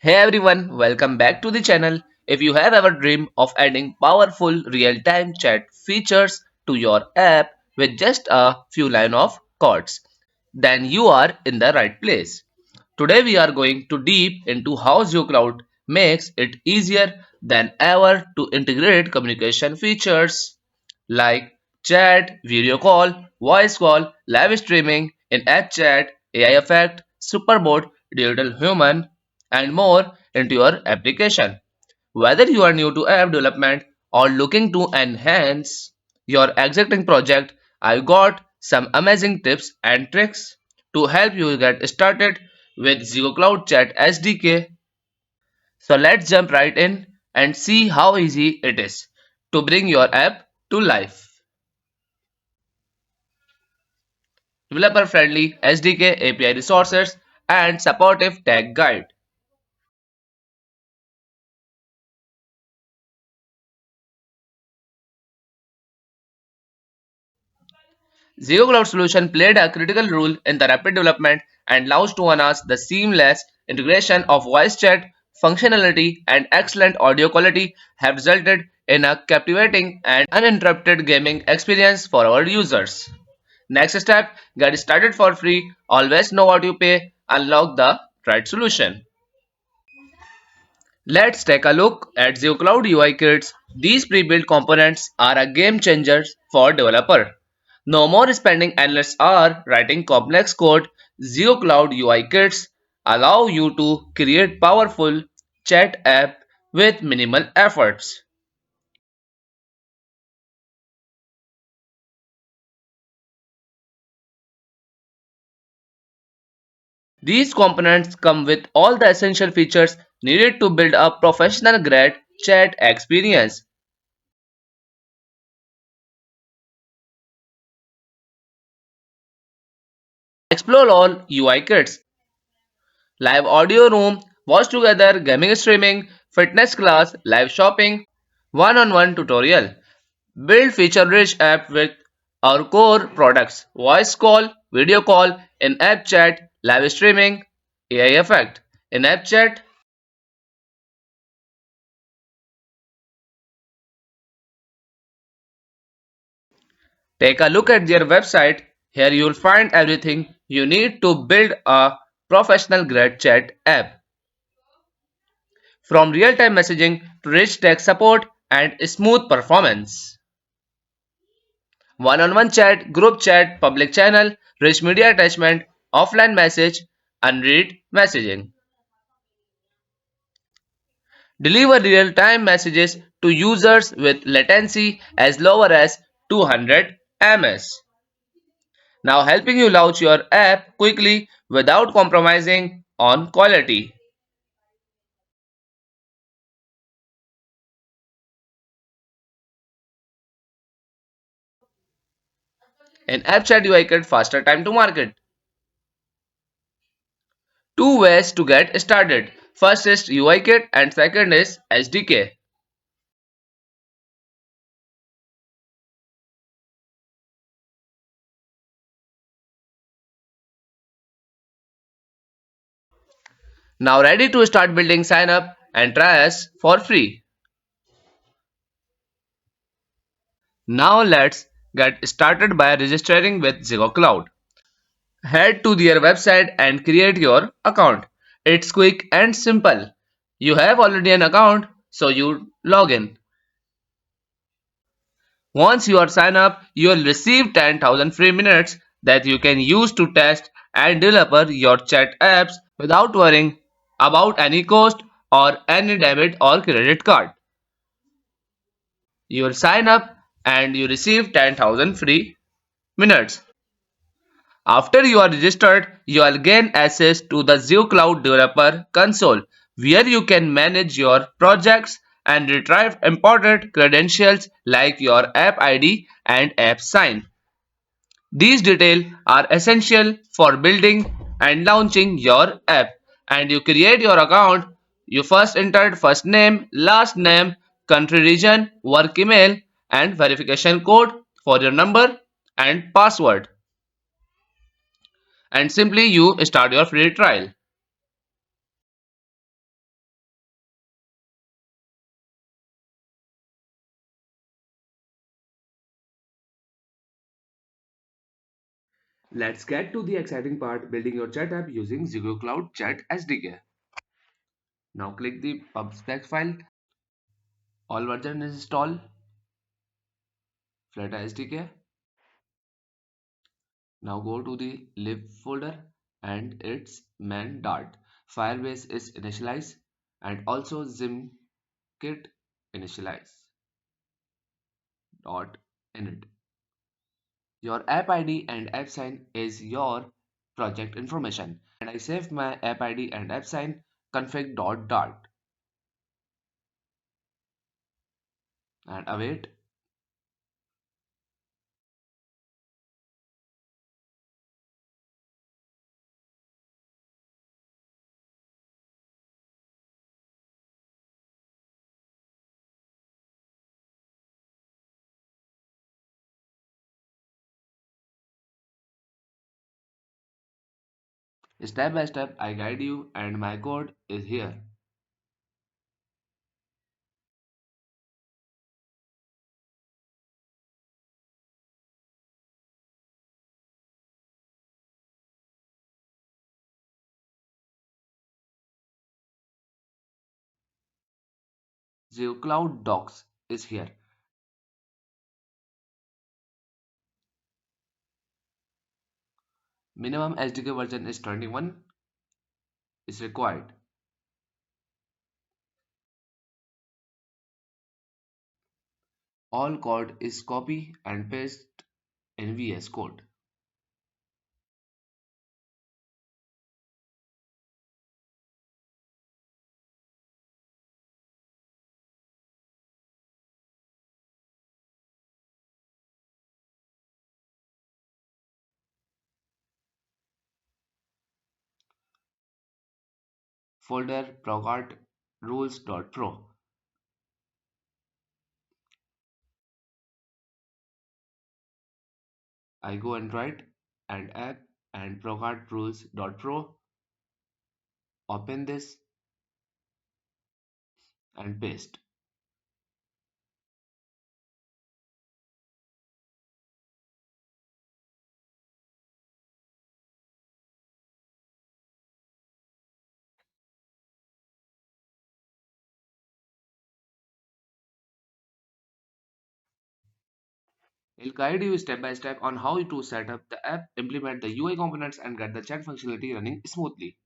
Hey everyone, welcome back to the channel. If you have ever dreamed of adding powerful real-time chat features to your app with just a few lines of codes, then you are in the right place. Today we are going to deep into how ZeoCloud makes it easier than ever to integrate communication features like chat, video call, voice call, live streaming, in-app chat, AI effect, superbot, digital human, and more into your application. Whether you are new to app development or looking to enhance your existing project, I got some amazing tips and tricks to help you get started with ZegoCloud Chat SDK. So let's jump right in and see how easy it is to bring your app to life. Developer friendly SDK API resources and supportive tech guide. Zero Cloud Solution played a critical role in the rapid development and launched to enhance the seamless integration of voice chat functionality and excellent audio quality have resulted in a captivating and uninterrupted gaming experience for our users. Next step, get started for free. Always know what you pay. Unlock the right solution. Let's take a look at ZeoCloud UIKits. These pre-built components are a game changer for developer. No more spending endless hours writing complex code. ZeoCloud UIKits allow you to create powerful chat app with minimal efforts. These components come with all the essential features needed to build a professional grade chat experience. Explore all UI kits. Live audio room, watch together, gaming streaming, fitness class, live shopping, one-on-one tutorial. Build feature-rich app with our core products, voice call, video call, in-app chat, live streaming, AI effect. In-app chat, take a look at their website. Here you'll find everything you need to build a professional grade chat app. From real-time messaging to rich text support and smooth performance. One-on-one chat, group chat, public channel, rich media attachment, offline message, unread messaging. Deliver real-time messages to users with latency as low as 200 ms. Now helping you launch your app quickly without compromising on quality. In App Chat UI Kit faster time to market. Two ways to get started. First is UI Kit and second is SDK. Now ready to start building, sign up and try us for free. Now let's get started by registering with ZegoCloud. Head to their website and create your account. It's quick and simple. You have already an account, so you log in. Once you are signed up, you will receive 10,000 free minutes that you can use to test and develop your chat apps without worrying about any cost or any debit or credit card. You will sign up and you receive 10,000 free minutes. After you are registered, you will gain access to the ZeoCloud Developer Console, where you can manage your projects and retrieve important credentials like your app ID and app sign. These details are essential for building and launching your app. And you create your account, you first entered first name, last name, country region, work email, and verification code for your number and password. And simply you start your free trial. Let's get to the exciting part, building your chat app using ZEGOCLOUD Chat SDK. Now click the pub spec file, all version install, Flutter SDK. Now go to the lib folder and its main dart. Firebase is initialized and also zimkit initialize dot init. Your app ID and app sign is your project information, and I saved my app ID and app sign config.dart and await. Step by step, I guide you, and my code is here. ZeoCloud Docs is here. Minimum SDK version is 21 is required. All code is copy and paste in VS Code. Folder procat rules.pro. I go and write and app and procat rules.pro. Open this and paste. It'll guide you step by step on how to set up the app, implement the UI components, and get the chat functionality running smoothly.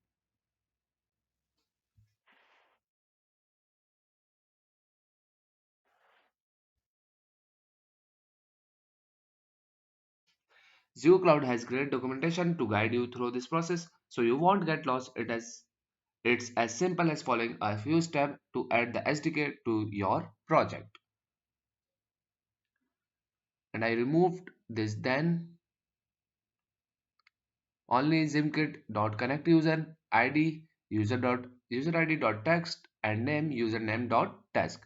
ZeoCloud has great documentation to guide you through this process, so you won't get lost. It's as simple as following a few steps to add the SDK to your project. And I removed this then only zimkit.connect user id user id dot text and name username dot task.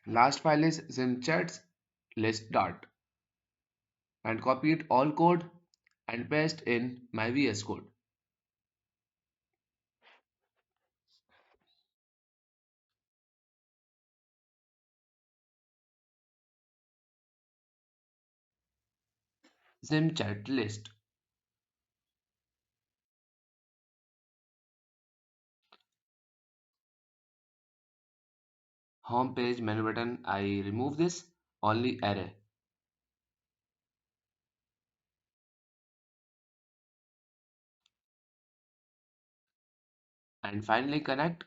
Last file is zimchats list dart and copy it all code and paste in my VS Code. Zimchat list. Home page menu button. I remove this only array and finally connect.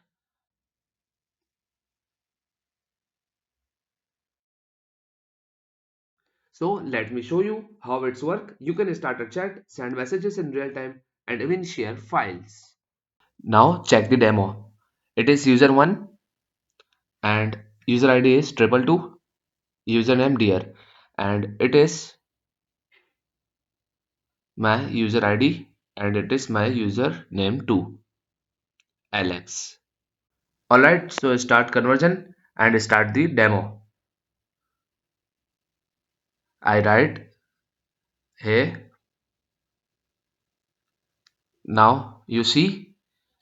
So let me show you how it's work. You can start a chat, send messages in real time, and even share files. Now check the demo. It is user 1 and user ID is 222, username dear, and it is my user ID and it is my username too, Alex. Alright, so start conversion and start the demo. I write, hey, now you see,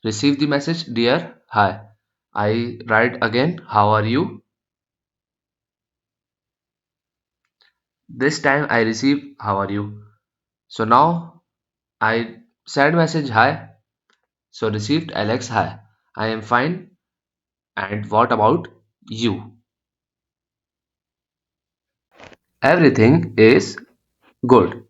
receive the message, dear, hi. I write again, how are you? This time I receive how are you. So now I send message hi. So received Alex hi. I am fine. And what about you? Everything is good.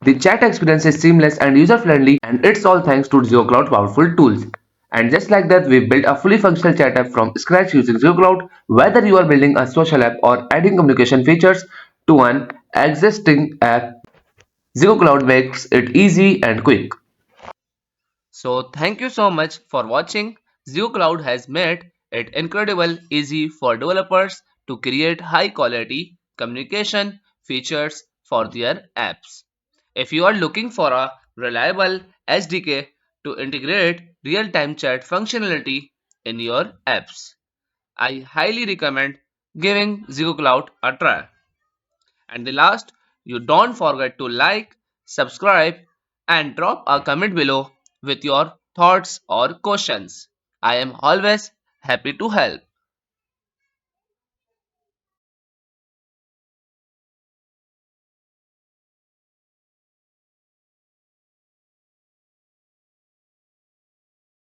The chat experience is seamless and user-friendly, and it's all thanks to ZegoCloud powerful tools. And just like that, we built a fully functional chat app from scratch using ZegoCloud. Whether you are building a social app or adding communication features to an existing app, ZegoCloud makes it easy and quick. So thank you so much for watching. ZeoCloud has made it incredible easy for developers to create high quality communication features for their apps. If you are looking for a reliable SDK to integrate real-time chat functionality in your apps, I highly recommend giving ZeoCloud a try. And the last, you don't forget to like, subscribe, and drop a comment below with your thoughts or questions. I am always happy to help.